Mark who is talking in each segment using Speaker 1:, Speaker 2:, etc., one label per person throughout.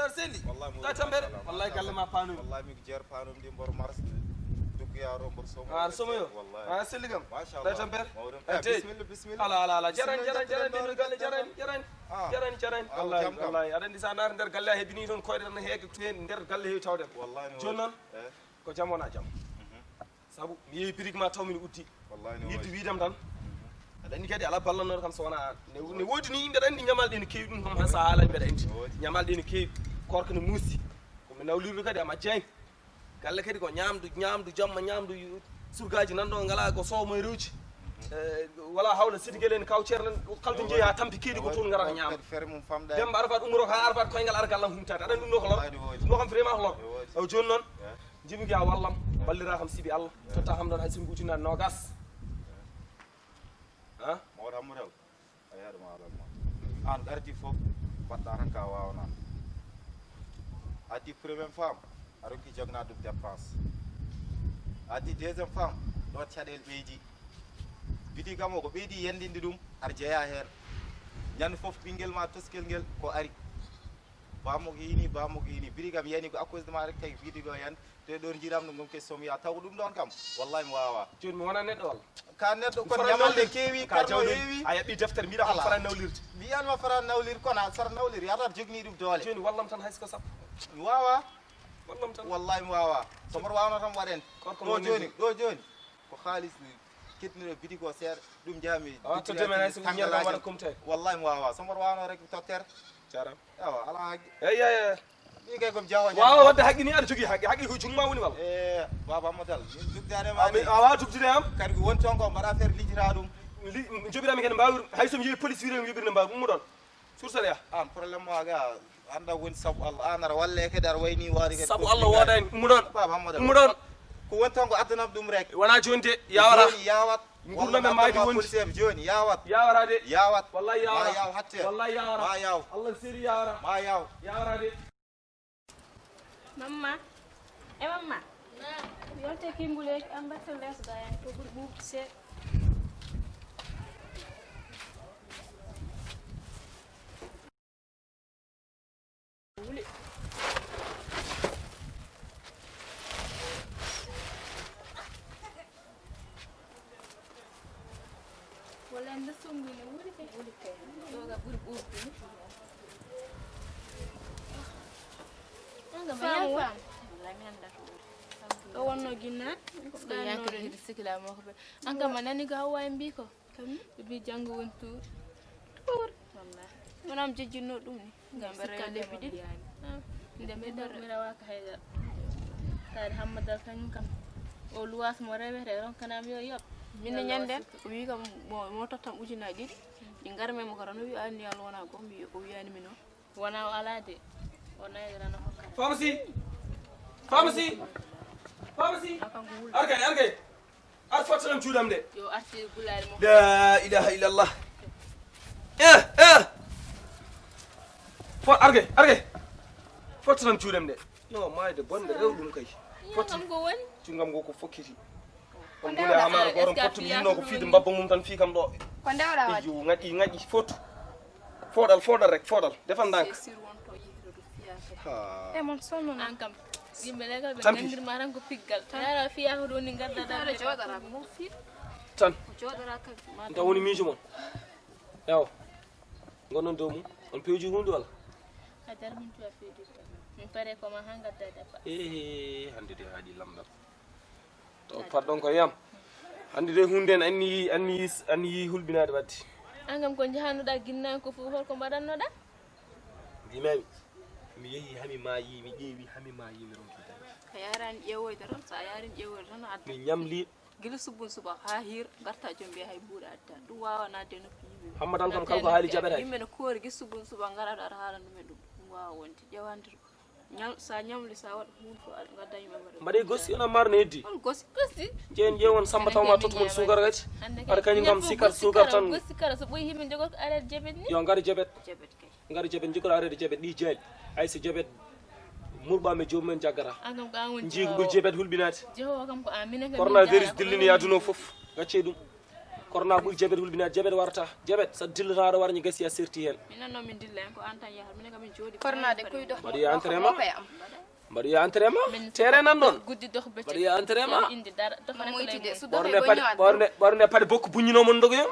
Speaker 1: dar selli
Speaker 2: wallahi
Speaker 1: ta tambere wallahi galle ma panu
Speaker 2: wallahi mi jer panum di mbor mars dugg yaro mbor somo
Speaker 1: somo yo
Speaker 2: wallahi
Speaker 1: selli gam
Speaker 2: masha
Speaker 1: ta
Speaker 2: Allah
Speaker 1: tambere
Speaker 2: bismillah
Speaker 1: ala jaran din galle jaran wallahi adan di sanar der galle hebini don koyde tan heege to hen der galle heewi tawde
Speaker 2: wallahi
Speaker 1: jonnon ko jamona jam sabu mi yehi pirik ma tawmi uddi
Speaker 2: wallahi
Speaker 1: yiddi widam tan aɗa kadi ala ballannoɗo kam so wona ne woodi ni mbeɗa anndi ñamalɗe ne keewi ɗum kam han saha alay mbeɗa anndi ñamalɗe ne keewi korka ne muusi komi nawlirdu kadi ama jeeng galle kadi ko ñamdu jamma ñamdu surgaji nanɗo ngala ko sowmo e rewji wala hawla sidigel en kaw ceerno kalto jeeyi ha tampi keeɗi ko toon ngara ñaama demba arafat umoro ha arafat koyngal ara gallam humtade aɗa anndi ɗum ɗo ko lor ɗum ɗo kam vraiment ko lor o joni noon jimi guiya wallam ballira kam sibi Allah totta kam ɗon hay simi ujunade nogas
Speaker 2: mawɗo hammurew a yaɗuma alalma an ardi fof mbaɗɗa tan ka wawna addi premiére femme a rokki jogna ɗum dépense addi deuxiéme femme ɗo caɗele ɓeydi bidi kam o ko ɓeydi yendinde ɗum aɗa jeeya hen ñande foof ɓinguel ma toskel ngel ko ari bamoko yini bidi kam yani ko à cause de ma rek tawi bidi ɗo yan te ɗon jiiram ɗum ke somiya taw ɗum ɗon kam wallahi mi wawa
Speaker 1: joni mi wona neɗɗo walla
Speaker 2: ka neɗɗo kono ñamalde keewi karno heewi
Speaker 1: a yaɓɓi deftere mbiɗa kam fara nawlirde
Speaker 2: mbiyanma fara nawlir kono sara nawlir yata jogni ɗum doole
Speaker 1: joni wallam tan haysko sappo
Speaker 2: mi wawa
Speaker 1: wallam tan
Speaker 2: wallahi mi wawa somoto wawno tan waɗen ɗo joni ko haalis kettiniɗo bidi ko seeɗa ɗum jaami
Speaker 1: to demen hay so ñeɗam waɗa comte
Speaker 2: wallahi mi wawa somoto wawno rek tottere
Speaker 1: jaram
Speaker 2: ewa ala haqqi
Speaker 1: eyi
Speaker 2: ɗi kay komi jawa
Speaker 1: wawa wadde haqqi ni aɗa jogui haqqi ko jungma woni walla
Speaker 2: baba amadal min dugdanema ni
Speaker 1: a wawa dugdude am
Speaker 2: kadi ko woni toon ko mbaɗa affaire lijjita ɗum
Speaker 1: joɓirami kene mbawir hay somi yeehi police wiiremi yoɓirde mbawi ɗum ɗon sursale ya
Speaker 2: an probléme maga anda woni sabu Allah an aɗa walle kadi aɗa wayni waari kadi
Speaker 1: sabu Allah wodani ɗum ɗon
Speaker 2: baba amadal
Speaker 1: ɗum ɗon
Speaker 2: ko woni toon ko addanam ɗum rek
Speaker 1: wona joni de yawara
Speaker 2: joni yawat
Speaker 1: gurdam e maydi woni
Speaker 2: police joni yawat
Speaker 1: yawara de
Speaker 2: yawat
Speaker 1: wallahi yawara
Speaker 2: ma yaw hatte
Speaker 1: wallahi yawara
Speaker 2: ma yaw
Speaker 1: Allah siri yawara
Speaker 2: ma yaw
Speaker 1: yawara de
Speaker 3: mamma mamma yonte kimbuleji an batten lesda hen to ɓuuri ɓuuɓde seeɗa wuli walla en ndesonguyne wuli kay ɗoga ɓuuri ɓuuɓde ni fam o wonno ginnaat ko yankere hidi sikila mako ɓe an kam a nani ko hawwa en mbi ko ɓe mbi janggo woni tuur wallahi wonam jejjinno ɗum ni gam ɓe rewa lebbi ɗiɗi nde mbiɗa waka haydara taade hammadal kañum kam o luwas mo rewete ronkanami yo yoɓ minne ñanden o wi kam mo tottam ujunaji ɗiɗi ɗi garmemo kara no wi anni Allah wona ko mbi o wiyani min o wona o ala de o nayrano hokka
Speaker 1: pharmacie arkay ar fottanam juuɗam de
Speaker 3: yo arti gulari mo
Speaker 1: la ilaha illallah arkay fottanam juuɗam de yo mayde bonde rewɗum kay
Speaker 3: fotam ko woni
Speaker 1: cungam go ko fokkiti on dule amara goron pottum yinno ko fiide mbabba mum tan fi kam ɗo
Speaker 3: ko ndewɗa wadde
Speaker 1: yo ngaƴi fotu foɗal rek foɗal defan danka
Speaker 3: sir wonto yihiro ɗo fiya mon sonno an kam yimɓe legal ɓe gandirma tan ko piggal yara fiya ko ɗo ni gaddaɗa joɗora mo fi
Speaker 1: tan
Speaker 3: ko joɗora kam
Speaker 1: tan woni miijo mon ewa gonnon dow mum on pewji hunde walla
Speaker 3: a jarmin tuwa fewdirta min pare koma ha gadda defa
Speaker 1: hande de haaɗi lamdal to pardon ko yam hande de hunde en anni yi hulɓinade wadde
Speaker 3: an kam ko jahannoɗa ginnan ko fof holko mbaɗannoɗa
Speaker 1: mbimami mi yeehi hami maayi mi ƴeewi hami maayi mi ronki tan
Speaker 3: a yarani ƴeewoyde tan sa yarini ƴeewoyde tan adda
Speaker 1: mi ñamli
Speaker 3: guila subbun suba ha hir garta joom mbiya hay mbuuɗa adda ɗum wawa nadde noppi yimɓe
Speaker 1: hammadal kam kalko haali jaɓata
Speaker 3: yimɓe no koori guila subbun suba garaɗo aɗa haala ɗumen ɗum wawa wonde ƴewandiro sa ñamli sa waɗa hunde fo aɗa gadda yimɓe
Speaker 1: mbaɗe gosi ona marno heddi
Speaker 3: on gosi
Speaker 1: ƴeewon samba tawma tottumon sukar kadi aɗa kañum kam sikkat sukar tan
Speaker 3: gosi kala so ɓoyi yimɓe jogot ko arede jabet ni
Speaker 1: yo ngara jabet
Speaker 3: kay
Speaker 1: ngara jabet jogora arede jabet ɗi jaali hay so jabet murɓame jomumen jaggata
Speaker 3: an kam ko an woni
Speaker 1: jiigo ɓuri jabet hulɓinade
Speaker 3: jehowo kam ko an minen
Speaker 1: coronavirus dillini yaduno foof gacce ɗum corona ɓuuri jabet hulɓina jabet warata jabet sa dillataɗo war ñi gasi a serti hen
Speaker 3: min nanno min dilla en ko an tan yahata minen kam min jooɗi
Speaker 4: corona de koy dox
Speaker 1: mbaɗo ya entraînement mbaɗo ya entraînement terrain nan ɗon
Speaker 3: guddi dox becce
Speaker 1: mbaɗo ya entraînement
Speaker 3: indi dara dofa
Speaker 4: moyti de su
Speaker 1: ɓorne
Speaker 4: doxé bo ñëwaat
Speaker 1: ɓorne paɗe bokko buññinomo ndogoyo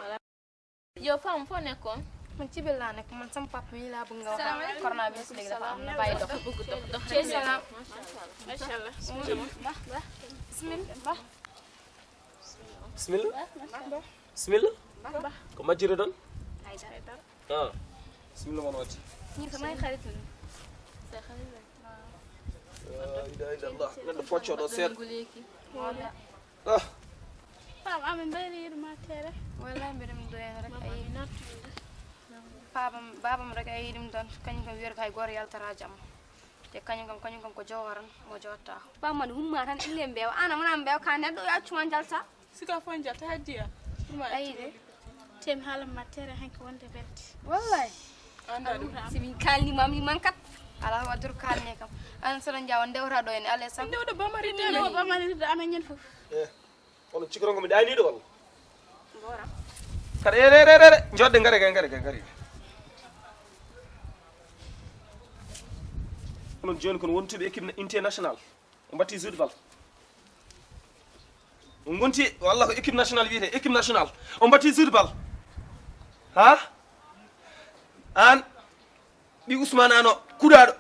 Speaker 3: yo fam fo nekkoon
Speaker 4: man ci bel laa nekk man sama papa mi laa bëgg nga wax corona bi si léegi dafa am na bàyyi dox
Speaker 3: bëgg dox
Speaker 4: ci salam
Speaker 3: machallah
Speaker 4: bismillah
Speaker 1: bismillah bismillah ko majjire ɗon bismillah mon watti
Speaker 4: ñi samay xarit la
Speaker 3: sa xarit
Speaker 1: la ilaha illallah neɗɗo foccoɗo seeɗa
Speaker 3: guleki
Speaker 5: Pam amin bayri ma tere
Speaker 4: wallahi mbiɗum doyen rek ay babam rek ay ɗum tan kañum kam wiyata hay goto yaltata jamma te kañum kam ko jowaran o jotta
Speaker 5: ba man humma tan ille mbewa ana wona mbewa ka neddo ya cuma jalta
Speaker 3: sika fo jalta hadiya
Speaker 4: ayi de
Speaker 5: tem haala ma tere hanko wonde beddi
Speaker 4: wallahi
Speaker 3: anda ɗum
Speaker 5: simin kalni mami man kat
Speaker 4: ala wadur kalne kam an sara jawa ndewta ɗo en ale sam
Speaker 3: ndewɗo bamari
Speaker 5: no ba man da amen ñen fof
Speaker 1: ono cikoro ngomi ɗaniɗo walla
Speaker 4: gora
Speaker 1: kada ererere jodde ngari onon joni kono wontuɓe équipe international o mbatti jude bal on gonti walla ko équipe national wiyete équipe national o mbatti jude bal ha an ɓi ousmane ano kuɗaɗo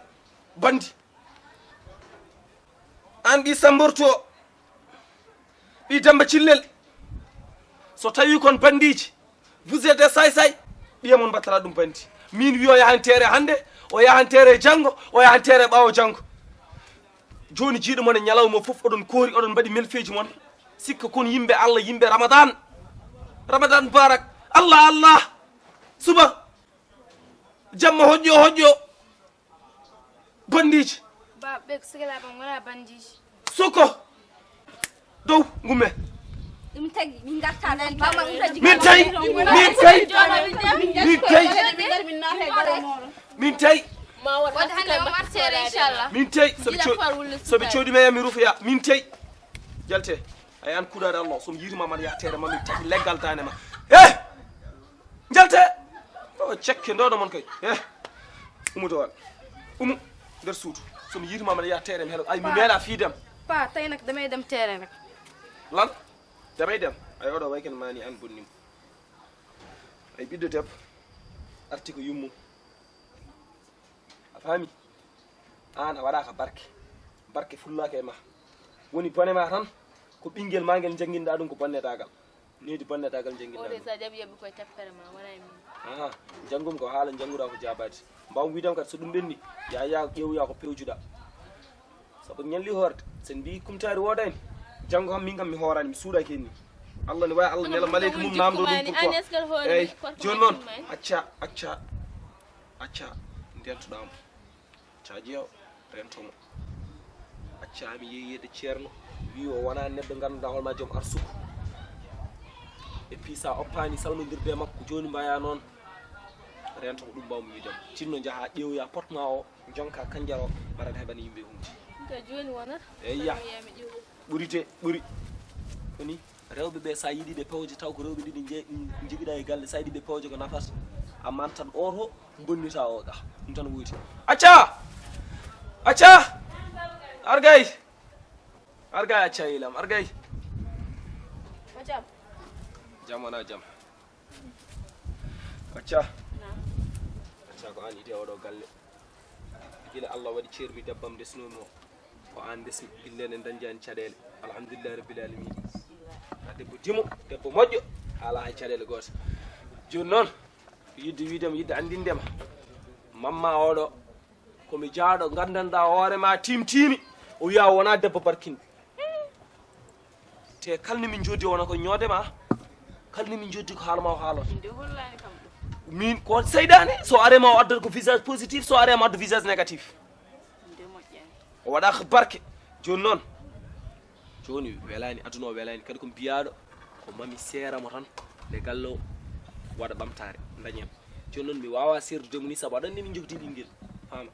Speaker 1: bandi an ɓi samborto ɓi damba cillel so tawi kon bandiji vous êtes say ɓiyamon mbattata ɗum bandi min wi o yahan terre hande o yahan terre janggo o yahan terre ɓawo janggo joni jiiɗo mon e ñalawma foof oɗon koori oɗon mbaɗi melfeji mon sikka kon yimɓe allah yimɓe ramadan barak allah suba jamma hoƴƴo bandiji
Speaker 4: ba ɓe sigala bam wona bandiji
Speaker 1: soko dow ngumme
Speaker 5: dum tagi min garta dan ba man utaji
Speaker 1: min tay
Speaker 3: ma wat
Speaker 4: hande o martere inchallah
Speaker 1: min tay soɓe coodima yami rufoya min tay jalte ay an kuɗade allah somi yitima man yahtere ma min tagi leggal dane ma jalte o cekke ndoɗo mon kay umutowal umu nder suudu somi yitima man yahtere mi heeɗo ay mi meeɗa fiidem
Speaker 4: pa tay nak damay dem terrain rek
Speaker 1: lan damay dem ay oɗo way ken mani an bonnimo ay ɓiɗɗo debbo arti ko yummum a faami an a waɗaka barke fullaka e ma woni bone ma tan ko ɓinguel ma nguel jangguinɗa ɗum ko bonnetagal nedi bonnetagal jangguinɗa
Speaker 3: sa jaɓi yeɓe koye tappere ma wona min
Speaker 1: janggum ko haala jangguɗa ko jabade mbawmi widam kadi so ɗum ɓenni ya ƴewya ko pewjuɗa saabu ñalli hoorde sen mbi kumtari wodani janggo kam min kam mi horani mi suuɗaki henni allah ne wawi allah nela malayka mum namdo ɗum pourquoi eyyi joni noon acca ndeltoɗamo acca jeew rentomo acca mi yeeyede ceerno wi o wona neɗɗo ganduɗa holma joom arsuku et puis sa oppani sawnodirde makko joni mbaya noon rento ko ɗum mbawmi widam tinno jaaha ƴeewoya porte ma o jonka kanjaro mbaɗata heɓani yimɓe hunde
Speaker 3: joni wona
Speaker 1: eyya ɓuri koni rewɓeɓe sa yiiɗiɓe pewje taw ko rewɓe ɗiɗi jiguiɗa e galle sa yiiɗiɓe pewje ko nafata amma tan oto bonnita o ga ɗum tan woyti acca argay acca yilam argay jam wona jam acca ko an ide oɗo galle gila allah waɗi ceermi debbam desnomi o ko an desmi gillene dañjani caɗele alhamdulillahi rabbil alamin a debbo dimo debbo moƴƴo haala hay caɗele goto joni noon yidde widema yidde andindema mamma oɗo komi jaaɗo gandanɗa hoorema timtimi o wiya wona debbo barkinɗo te kalni min joddi wona ko ñoodema kalni min joddi ko haalama o haalata min ko seydani so arema o addata ko visage positif so arema addo visage négatif o waɗaka barke joni noon joni welani aduna o welani kadi ko mbiyaɗo ko mami seeramo tan nde galle o waɗa ɓamtare dañem joni noon mi wawa serdudemo ni saabu aɗanni min jogdi ɓinguel fama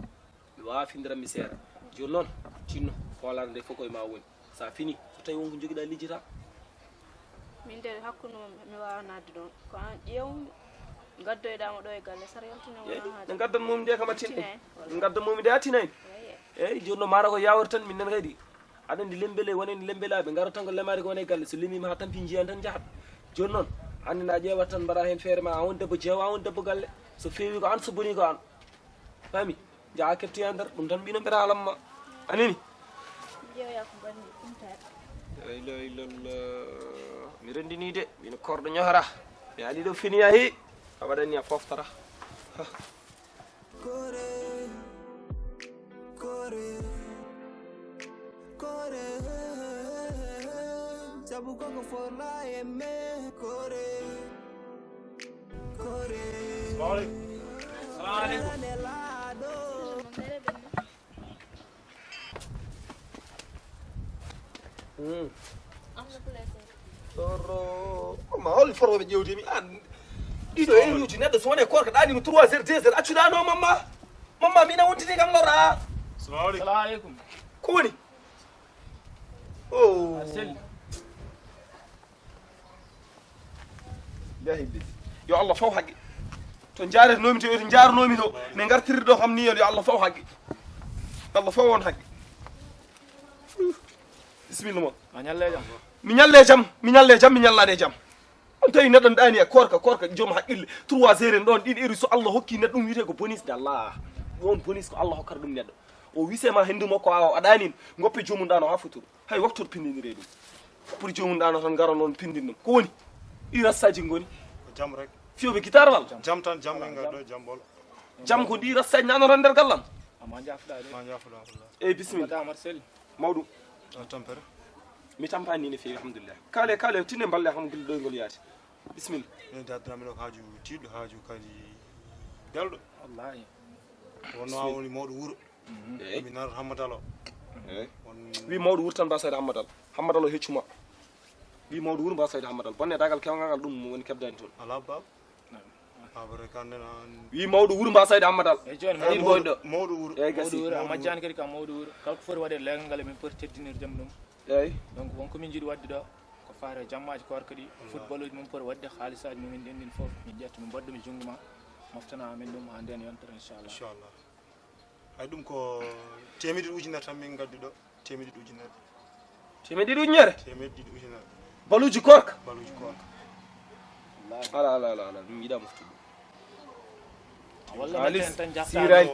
Speaker 1: mi wawa findiranmi seeɗa joni noon tinno hoolare nde fof koye ma woni sa fini so tawi wonko joguiɗa lijjita
Speaker 3: min de hakkuno mi wawa nadde ɗon ko an ƴeew gaddoyɗamo ɗo e galle sara yaltine wona haade
Speaker 1: ne gaddan momi de kam attinɗe gaddan momi de attinayi eyyi joni noon mara ko yawor tan min nan kadi aɗa andi lembele wonani lembelaɓe garat tan ko lemade ko wona e galle so lemima ha tampi jiyan tan jahat joni noon annene a ƴeewat tan mbaɗa hen feere ma a won debbo jeewa a won debbo galle so feewi ko an so boni ko an fami jaa kettoya nder ɗum tan mbino mbiɗa alamma anini
Speaker 3: ƴeewoya ko banni ɗumtaɗe
Speaker 1: la ilaha illallah mi rendini de mino korɗo ñohora mi ali ɗo finiya he a waɗani a foftata
Speaker 6: Sabu koko forla e me kore
Speaker 1: Assalamu alaikum Soro ma hol foroɓe ƴewdemi an ɗiɗo heñuji neɗɗo so woni e korka ɗanima 3 heures 2 heures accuɗano mamma mina wontini kam lora
Speaker 7: Assalamu alaikum.
Speaker 1: ko woni o
Speaker 7: Sel.
Speaker 1: ilahi yo allah faw haqqe to jaretnomi to to jarnomi to ne gartiri ɗo kam ni yo allah faw haqqe allah faw won haqqe bisimilla moon
Speaker 7: Anyalle jam.
Speaker 1: mi ñalle jam mi ñallade jam on tawi neɗɗo ɗani e korka joom haqqille 3 heures ɗon ɗiɗi eri so allah hokki neɗɗo ɗum wiyete ko bonus de allah won bonus ko allah hokkata ɗum neɗɗo o wisema hendu makko awa aɗanin goppe jomum ɗano ha futuro hay waktoto pindinire ɗum pour jomum ɗano tan gara noon pindin ɗum ko woni ɗi rastaji goni
Speaker 7: Jam rek.
Speaker 1: fiyoɓe guitare walla
Speaker 7: Jam tan jam en ga do jam bol.
Speaker 1: jam ko ɗi rastaji nanotan nder gallam
Speaker 7: Ama jafda de. Ma jafda Allah.
Speaker 1: eyyi bisimilla
Speaker 7: Mada Marcel.
Speaker 1: mawɗum
Speaker 7: Tampere.
Speaker 1: mi tampani no fewi alhamdulillah kale tinne balle kam gil ɗoygol yaade bisimilla
Speaker 7: Ne dadra mi haaju tiiɗo haaju kadi belɗo. Wallahi. Wonno awoni modu wuro.
Speaker 1: eyyi
Speaker 7: Mi nar Hamadalo.
Speaker 1: eyyi
Speaker 7: Won
Speaker 1: wi mawɗo wuuro tan mbasayde hammadal o heccuma wi mawɗo wuuro mbasayde hammadal bonne dagal kewgal ɗum woni kebdani toon
Speaker 7: ala bab. Abre kanden an.
Speaker 1: wi mawɗo wuuro mbasayde hammadal
Speaker 8: e joni
Speaker 1: ɗin boyɗo
Speaker 7: Modu wuro.
Speaker 1: eyyi
Speaker 8: mawɗo
Speaker 1: gasi
Speaker 8: wuuro a majjani kadi kam mawɗo wuuro kala ko foti waɗe lengal min poti teddinirde ɗum
Speaker 1: eyyi
Speaker 8: donc wonko min jiiɗi wadde ɗo ko faare jammaji korka ɗi football uji min poti wadde haalisaji mumin ɗenɗin fof min ƴetta min mbaɗɗumi jungo ma moftana amin ɗum ha nden yontere inchallah
Speaker 7: Inshallah. Ay ɗum ko temedde ujunere tan min gaddi ɗo. Temedde ujunere.
Speaker 1: temedde ujunere
Speaker 7: Temedde ujunere.
Speaker 1: baluji korka
Speaker 7: Baluji korka.
Speaker 1: ala ɗum yiɗa moftude
Speaker 8: walla
Speaker 1: halis
Speaker 8: minen tan jafta
Speaker 1: sirani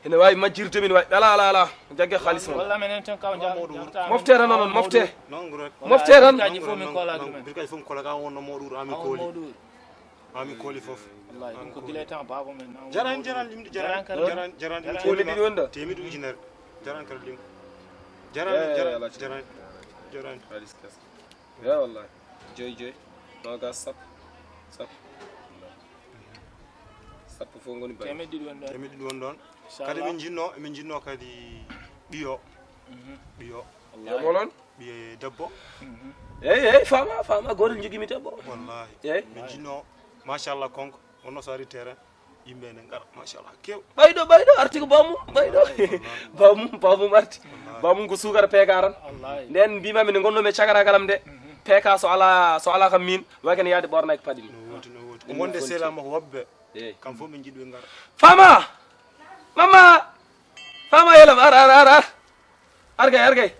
Speaker 1: ene wawi majjirde min wawi ala jagge halis mo
Speaker 8: walla minen tan kaw jafta
Speaker 1: mofte tan noon mofte
Speaker 7: Non rek.
Speaker 1: mofte tan
Speaker 8: kaji fof min kolaki ɗumen
Speaker 7: Birkaji fof kola ka wonno modu wuro ami
Speaker 8: awo
Speaker 7: koli.
Speaker 8: mawɗo wuuro
Speaker 7: Ami koli fof.
Speaker 8: wallahi ɗum ko guila tan baba men awo
Speaker 7: Jaran
Speaker 8: mawɗo
Speaker 7: jaran
Speaker 8: wuuro.
Speaker 7: limdi
Speaker 8: Jaran
Speaker 7: jaran
Speaker 8: kadi.
Speaker 7: jaran jaran
Speaker 1: koli ɗiɗi wonda
Speaker 7: temedde ujunere. Jaran kala lim.
Speaker 1: Eh,
Speaker 7: Jaran
Speaker 1: ala
Speaker 7: jaran jaran.
Speaker 1: halis kas ya wallahi joyi nogas sappo fof goni bayi
Speaker 8: temedde ɗiɗi woni ɗon
Speaker 7: Temedde ɗi won ɗon. Kadi
Speaker 8: inchallah
Speaker 7: min jinno kadi ɓiyo
Speaker 1: yamo noon
Speaker 7: ɓiye debbo.
Speaker 1: eyyi fama goto joguimi debbo
Speaker 7: Wallahi.
Speaker 1: eyyi
Speaker 7: Min jinno machallah konko wonno so ari terrain yimɓe ne ngara machallah kew.
Speaker 1: ɓayɗo arti ko bamum ɓayɗo bamum arti bamum ko sukara peeka tan
Speaker 8: wallahi
Speaker 1: nden mbimami nde gonnomi e cagaragalam de peeka so ala kam min way kene yaade ɓornaki paadi ni
Speaker 7: No woti ko wonde selama ko wobbe
Speaker 1: eyyi
Speaker 7: kam fof min jiɗi ɓe ngara.
Speaker 1: fama yelam ar argay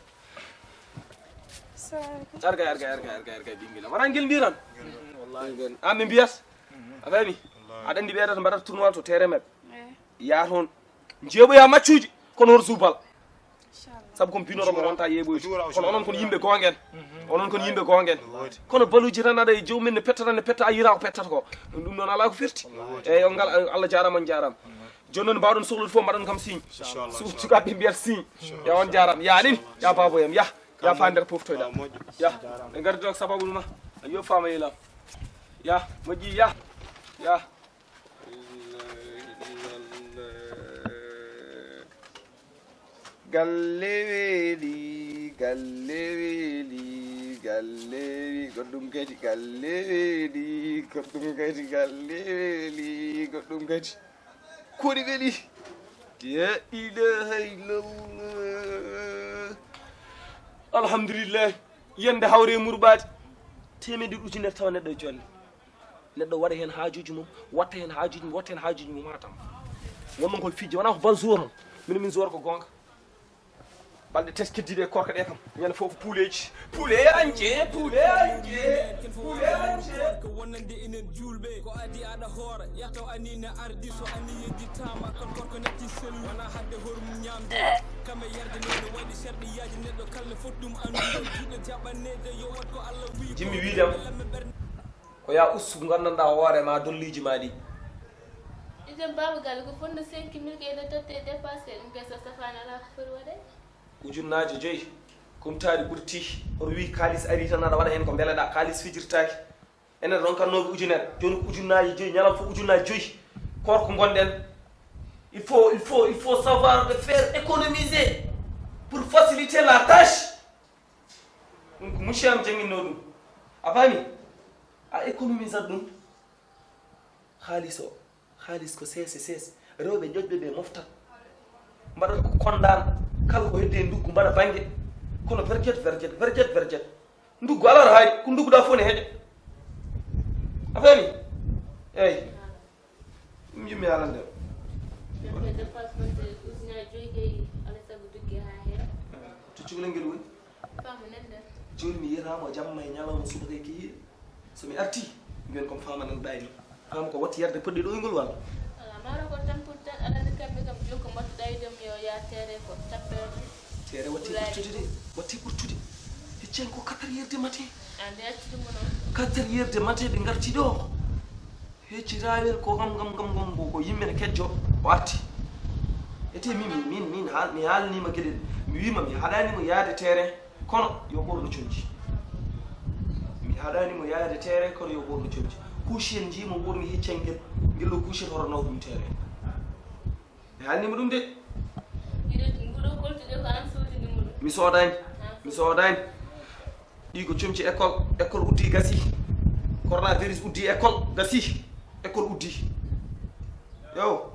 Speaker 1: ɓinguel wona guel mbiran wallahi an ɓe mbiyat a fami aɗa andi ɓeeɗata mbaɗata tournoi to terrain mabɓe yaa toon jeeɓoya maccuji kono hoto subal saabu komi pinotomo wonta yeeɓoyde kono onon kon yimɓe gongen kono baluji tan aɗa e jomum ne petta tan ne petta a yira ko pettata ko ɗum noon ala ko firti eyyi on ngal Allah jarama on jarama joni noon mbawɗon sohlude fof mbaɗon kam signe sukaɓe mbiyata signe ya on jarama ya nini ya baboyam ya fa nder poftoyɗa ya ɓe gardi ɗo sababu ɗuma a yo fama yelam ya moƴƴi ya galle weeli goɗɗum kadi galle weeli goɗɗum kadi koni weeli la ilaha illallah alhamdulillah yende hawre murɓade temedde ujunere tawa neɗɗo e jolle neɗɗo waɗa hen haajuji mum watta hen haajuji mum watta hen haajuji mum hatam wonnon koye fijje wona ko ban jour on min jour ko gonga balɗe tati keddiɗe korka ɗe kam ñande fof pouleji poulet anje
Speaker 6: ko wonande enen julɓe ko adi aɗa hoora yahtaw anine ardi so ani yedditama kankor ko netti sellu wona hadde hormum ñamde kamɓe yarde nono waɗi serɗiyaji neɗɗo kalne foti ɗum andude juɗe jaɓannede yo wat ko allah wi
Speaker 1: jimmi wiidem ko ya ussu gandanɗa hoorema dolliji ma ɗi
Speaker 3: itam baba galle ko fonno 5000 ko ene totte dépassé ɗum kay so safani ala foti waɗe
Speaker 1: ujunnaje 5 kumtari ɓurti oto wi kalis ari tan aɗa waɗa hen ko beeleɗa kalis fijirtaki enen ronkannoɓe ujunere joni ujunnaji 5 ñalam fof ujunnaji 5 korko gonɗen il faut savoir de faire économiser pour faciliter la tâche ɗum ko monsieur am jangguinno ɗum a faami a économisat ɗum haalis ko seese rewɓe joƴɓe ɓe moftat mbaɗat ko kondan kala ko hedde nduggu mbaɗa banggue kono verjet nduggu alaro haari ko ndugguɗa fof ne heeƴa a faami eyyi ɗum yimmi alande to cukalel ngel woni joni mi yiyatamo jamma e ñalawma subaka e kihiɗe somi arti mbiyen komi fama nanɗa ni fama ko watti yarde poɗɗe ɗo ngol walla
Speaker 3: maro ko tan pour tan alande kamɓe kam joni ko mbattuɗa e ɗum yo ya tere ko tappere
Speaker 1: tere watti ɓurtude heccen ko 4 heures de matin
Speaker 3: ande accude mo noon
Speaker 1: 4 heures de matin ɓe garti ɗo hecci rawel ko gam ko yimmene kejjo o arti ete min mi haalnima gueɗel mi wima mi haɗanimo yaade terrain kono yo ɓorno conci mi haɗanimo yaade terrain kono yo ɓorno conci couche en jimo ɓorni heccel ngel ngel ɗo couche hoto naw ɗum terrain mi haalnima ɗum de mi soodani ɗi ko comci école uddi gasi coronavirus uddi école gasi école uddi yo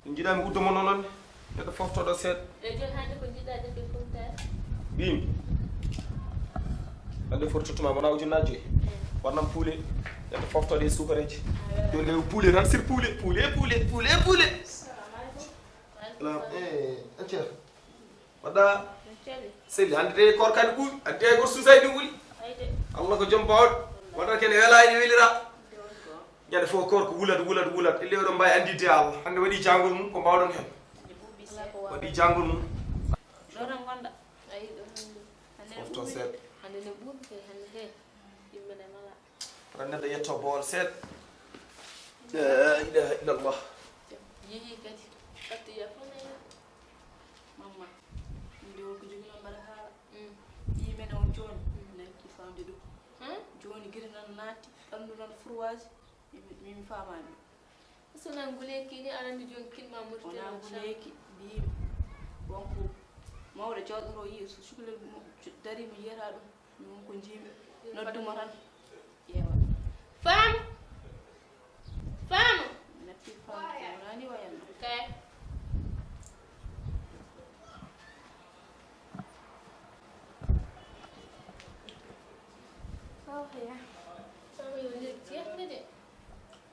Speaker 1: min jiiɗami uddomo noon neɗɗo foftoɗo seeɗa ɓimi ande fortotuma wona ujunnaji 5 wonnam puule neɗɗo foftoɗe e sukareji joni lewi puule tan sir puule salam acca waɗa selli hande de korkani ɓuuɓi ande de gor susay ɗi ɓuuri allah ko joom bawɗo waɗata kene welani welira ñande fof korko wulat elle oɗon mbawi andide allah hande waɗi jangol mum ko mbawɗon hen waɗi jangol mum
Speaker 3: ɗoɗon gonɗa ayi ɗo
Speaker 1: fofto seeɗa
Speaker 3: hande ne ɓuuɓi kay hande he yimmene mala
Speaker 1: tan neɗɗo yetto bowol seeɗa la ilaha illallah
Speaker 3: yeehi kadi kattoya fonaya mamma nde wonko jogino mbaɗa haala yimene on joni nakki famde ɗum joni guiri noon naatti ɓandu noon fourwage mimi famani ɗum so nan guleki ni aɗa andi joni kinma murte wona guleki mbimi wonko mawɗo jawɗoro yi so cukalel darima yiyata ɗum mi wonko jiimi noddumo tan ƴeewa faamu natti famde wonani wayanno kay
Speaker 5: ya
Speaker 3: sama yo ndir jeexne de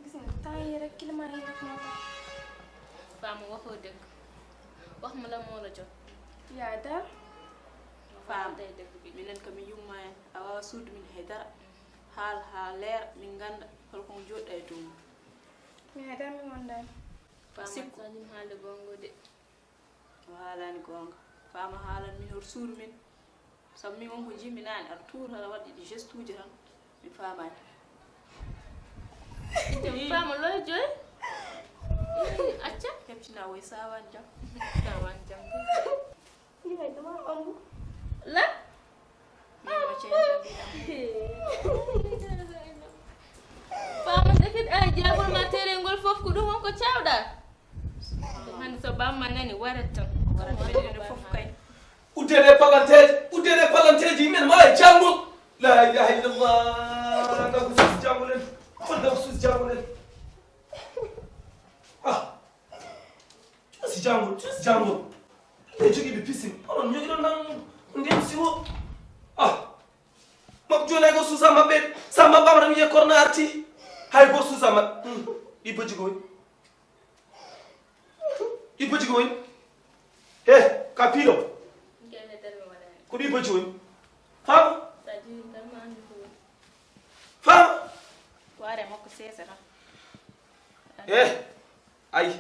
Speaker 5: gis nga temps yi rek climat yi rek moo tax
Speaker 3: faamu waxoo dëgg wax ma la moo la jot
Speaker 5: yaa dal
Speaker 3: faam day dëgg bi
Speaker 9: minen komi yumma en a wawa suudu min haydara haal ha leera min ganda holko joɗɗa e dow mum
Speaker 5: mi haydara mi wondani
Speaker 3: sikku sañum haalde gongo de
Speaker 9: o haalani gonga fama haalan min hor suudu min sabu min wonko jimmi nani aɗa tuura aɗa waɗa ɗi geste uji tan min famani
Speaker 3: item fama loye joyi acca
Speaker 9: heɓtina woy sawan jam
Speaker 3: sawan jam
Speaker 5: yimay dama ɓangu
Speaker 3: la
Speaker 9: mima ceeɗam
Speaker 3: fama dekit a jagol ma terengol foof ko ɗum wonko cawɗa hande so bamma nani warat tan
Speaker 9: warat ɓeɗene foof kay
Speaker 1: uddene palanteji yimɓen ma e janngol la ilaha illallah ndaw ko suus janngol en ndaw suus janngol en cuusi janngol e jogiiɓe piscine onon jogiɗon nan ndiyam siwo mabjo joni go susa mabbe sama bamara mi korna arti hay go susa ma ibaji goy he kapilo ko ibaji goy fam
Speaker 9: ware makko sesata
Speaker 1: ay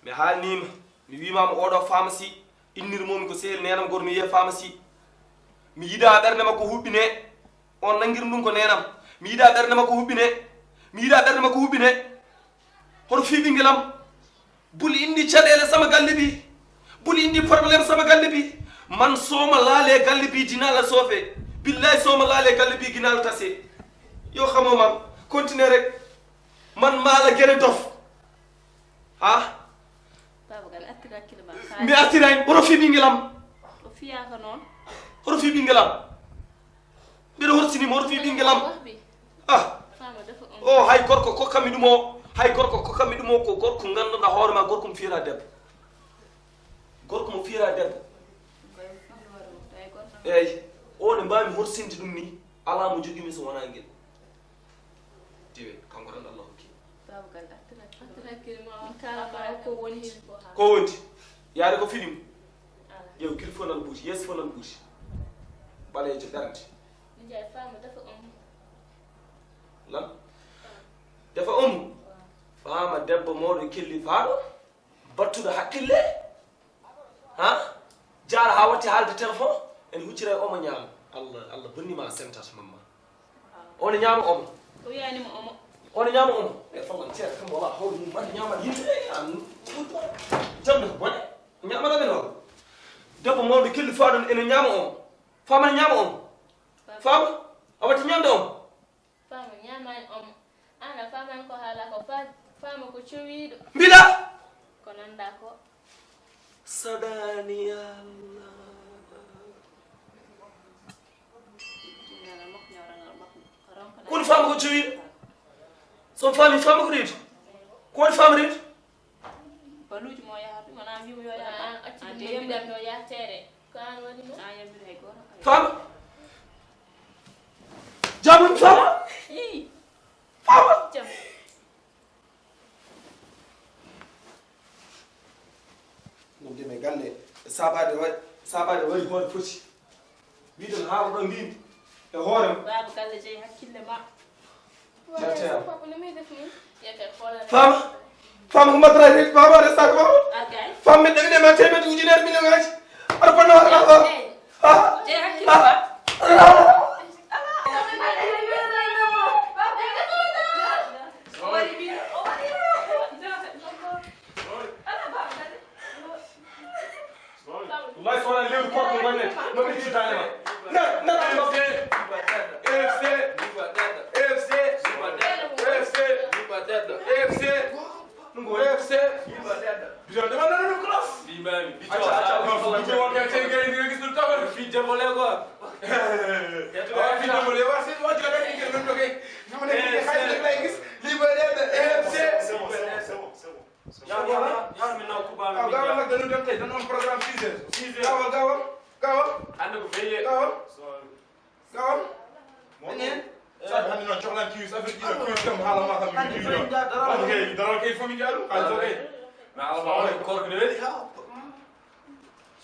Speaker 1: mi haalnima mi wimama oɗo pharmacie innirmomi ko sehil nenam goto mi yiya pharmacie mi yiɗa ɓerde makko huɓɓine on nangir ɗum ko nenam mi yiɗa ɓerde makko huɓɓine hoto fi ɓinguelam buli indi caɗele sama galle bi buli indi probléme sama galle bi man soma laale galle bi dinala soofe billahi soma laale galle bi ginal tase yo xamo man continuer rek man mala gere dof ha
Speaker 9: babagal attira hakkille ma
Speaker 1: mi attirayn hoto fi ɓinguelam
Speaker 9: o fiyaka noon
Speaker 1: hoto fi ɓinguelam mbiɗa hortinima hoto fi ɓinguelam o hay gorko kokkami ɗum o hay gorko kokkami ɗum o ko gorko ganduɗa hoore ma gorko mo fiyata debbo eyyi o ne mbami horsinde ɗum ni ala mo jogimi so wona guel dewe kanko tan Allah hokki
Speaker 3: babagal attira hakkille ma on kala ko woni
Speaker 1: ko wonti yaade ko fiɗimo yew kil fo nan ɓuuti yeeso fo nan ɓuuti ɓaleejo ɓernde
Speaker 3: njay fama dafa
Speaker 1: lan dafa fama debbo mawɗo kelli faaɗo battuɗo haqqille ha jaara ha watti haalde téléphone ene huccira e omo ñaama allah bonnima sentata mamma ono ñaama omo
Speaker 9: o wiyanima omo
Speaker 1: ono ñaama omo e fallan ceerno kam wala hawde mum mbaɗa ñamat yimɓe jamde ko bone ñamanaɓen o debbo mawɗo kelli faaɗo ene ñaama omo fama ne ñaama omo fama a watti ñamde omo
Speaker 3: fama ñamani omo ana famani ko haala ko fama ko cowiɗo
Speaker 1: mbiɗa
Speaker 3: ko nanda ko
Speaker 1: sadani allah kono fama ko cowiɗo so fami fama ko reedu ko woni fama reedu
Speaker 9: baluji mo yahatu wona wimo yo yaha
Speaker 3: acci yemɗam no yahtere ko an woni no
Speaker 9: a yembiri hay goto
Speaker 1: fama jamum fama fama
Speaker 3: jam
Speaker 1: ɗum de mi galle sabade waɗi hoore foti wiɗon haala ɗo mbimi e hoorema
Speaker 9: baba galle jeeyi hakkille ma
Speaker 3: papa no mi def ni yete xoolal
Speaker 1: fama ko maddata reedu fama aɗa sac fama
Speaker 9: argay
Speaker 1: fama min ɗagane ma temedde ujunere million ngaji aɗa ponno waɗa
Speaker 9: jeeyi hakkille ma
Speaker 1: wallahi so wona lewru korko gonne no ɓe ɗiɗitane ma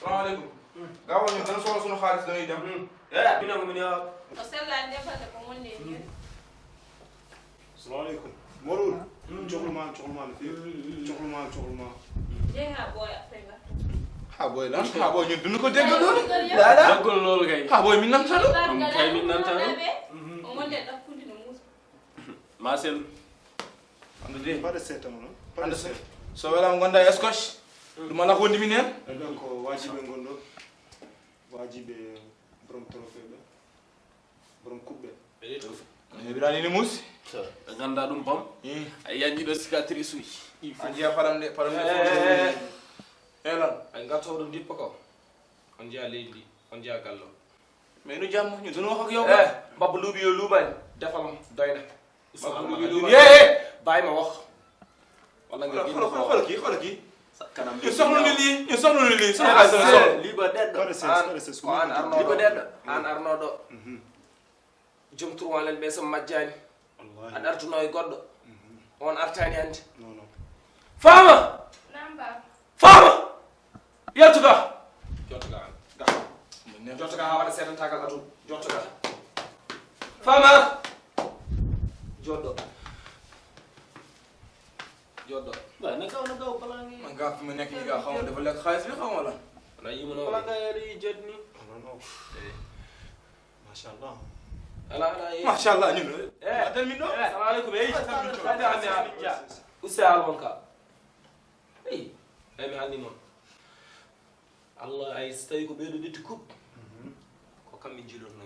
Speaker 2: salaamaaleykum gawal ñu dañ soxla suñu xaalis dañuy dem bi nangu mi ne waaw
Speaker 9: o sellani defata ko wonde ni
Speaker 7: salaamaaleykum morul coxluma
Speaker 9: jeeyi ha ɓooya fayga
Speaker 2: ha boy lan ha boy ñun duñu ko dégg
Speaker 8: daggol loolu kay
Speaker 2: ha boy min namtano
Speaker 8: kay min namtano
Speaker 9: o wonde ɗakkude no muusa
Speaker 8: masel
Speaker 2: ande de
Speaker 7: mbaɗa seetama noon
Speaker 2: ande so welama gonda e scotch ɗum ala ko wondimi hen
Speaker 7: donc wajiɓe gonɗo wajiɓe borom trophée ɓe borom coupe ɓe
Speaker 2: heɓirani ni muusi
Speaker 8: ɓe ganda ɗum pam a yanjiɗo cicatrice uji
Speaker 2: a jiya paɗamde helan
Speaker 1: ay gartowo ɗum dippa ko on jeeya leydi ndi on jeeya gallo
Speaker 2: mais nu jamma ñu dono wax ak yow
Speaker 1: mbabba luuɓi yo luuɓani defal doyna
Speaker 2: mbabba luuɓi luuɓani
Speaker 1: bàyyi ma wax walla nga génn
Speaker 2: xoolal kii
Speaker 1: kanam
Speaker 2: ñu soxla ni lii suñu xaalis la soxla
Speaker 1: liba deɗɗo an arnoɗo jom turwalen ɓe so majjani
Speaker 7: wallahi
Speaker 1: aɗa artuno e goɗɗo on artani hande
Speaker 7: non non
Speaker 1: faama faama yaltuga jottoga jottoga ha waɗa seedantagal aduna jottoga faama joɗɗo joɗɗo
Speaker 8: ne gaw palangi
Speaker 1: man ga fi mu nekk ni ga xaw ma dafa lekk xaalis bi xaw ma la na yi mu no
Speaker 8: palanga yari jet ni
Speaker 7: non non machallah
Speaker 1: machallah ñun adal mi do assalamu alaykum ey hada ande ha usta almon ka ey ay mi halni non Allah ay stay ko beedo detti coupe ko kambe jilorno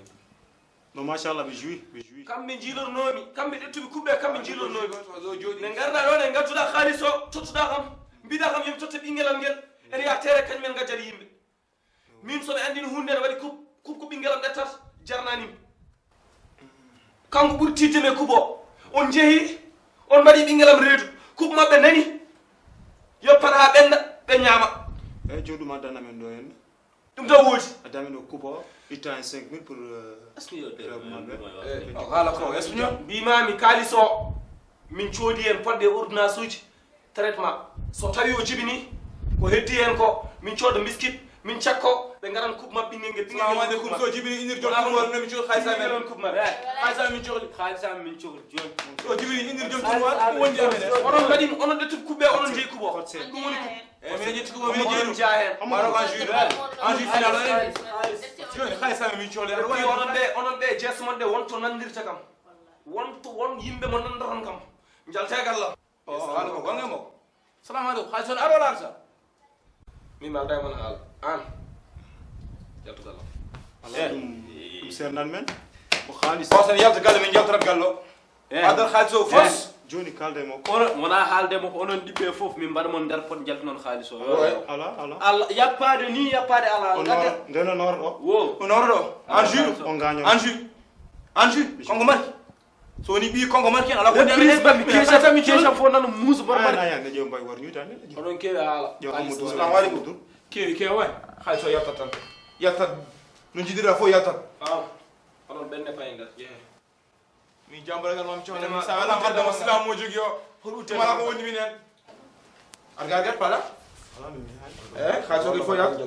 Speaker 7: non machallah ɓe jouit
Speaker 1: kamɓe jiilornomi kamɓe ɗettuɓe kuɓɓe kamɓe jiilornomi ne garɗa ɗo ne gadduɗa haalis o tottuɗa kam mbiɗa kam yomi totta ɓinguelal ngel ene ya tere kañumen gajjata yimɓe min soɓe andino hunde ne waɗi coupe ko ɓinguelam ɗettata jarnanimi kanko ɓuuri tiddeme coupe o on jeehi on mbaɗi ɓinguelam reedu coupe mabɓe nani yoppat ha ɓenda ɓe ñaama
Speaker 7: eyyi joni ɗum addana men ɗo henna
Speaker 1: ɗum taw woodi
Speaker 7: addamen ɗo coupe o itta hen 5000 pour
Speaker 1: haala ko espagnol mbimami kalis o min coodi hen podde ordonnance uji traitement so tawi o jibini ko heddi hen ko min cooda biscuit min cakko ɓe garan coupe mabɓe ɓinguel ɓinguel coupe so jibini inir jom tournoir no min coodi xaalisa coupe mabɓe xaalisa min cohli xaalisa min cohli joni so jibini inir jom tournoir ɗum woni amen onon mbaɗi onon ɗettuɓe coupe ɓe onon jeeyi coupe o ɗum woni coupe min jetti coupe min jeeyi jaa hen maro en jus final joni xaalisa min cohli aɗa wawi onon ɓe jees mon ɗe wonto nandirta kam wonto won yimɓe mo nandoron kam jaltegal la haala ko gonge mo salamu aleykum xaalis on aɗo larta min ma day mon haala an jaltugal
Speaker 7: ala ɗum sernan men ko haalis
Speaker 1: o sen yalta galle min jaltorat gallo adal haalis o fos
Speaker 7: joni kalde makko
Speaker 8: wona haalde makko onon ɗiɓɓe fof min mbaɗa mon nder pot jalti noon haalis o
Speaker 7: ala
Speaker 8: yappade ni yappade ala
Speaker 7: ndeno norɗo
Speaker 8: wo
Speaker 1: o norɗo en jus
Speaker 7: on gaño
Speaker 1: en jus kongo marki so woni ɓi kongo marki en ala ko
Speaker 8: prise bammi kesatami kesam fo nano muusa
Speaker 7: barbarayande ƴeew mbay war ñuytande
Speaker 1: oɗon keewi haala
Speaker 7: assalamu aleykum
Speaker 1: keewi way haalis o yaltat tan yaltat no jiɗira fof yaltat oɗon ɓenne paye nder jeehe min jambaragal mam cohlema sa wala haddama slam mo jogui o hoɗumala ko woni min hen argargat paɗa eyi haalis o il faut yalta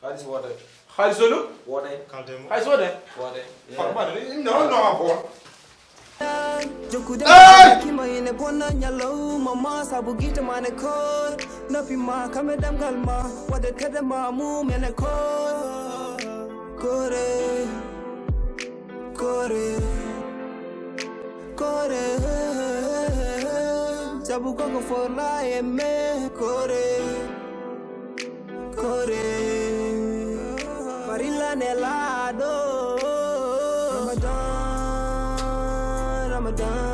Speaker 1: haalis wooday haalis o ɗum wooday haalis wooday
Speaker 10: kima ine bonna nyalawma ma sabu guite ma ne kor noppi ma kame ɗemgal ma waɗe tede ma mumene kore sabu koko fola e me kore farilla ne laɗo Ramadan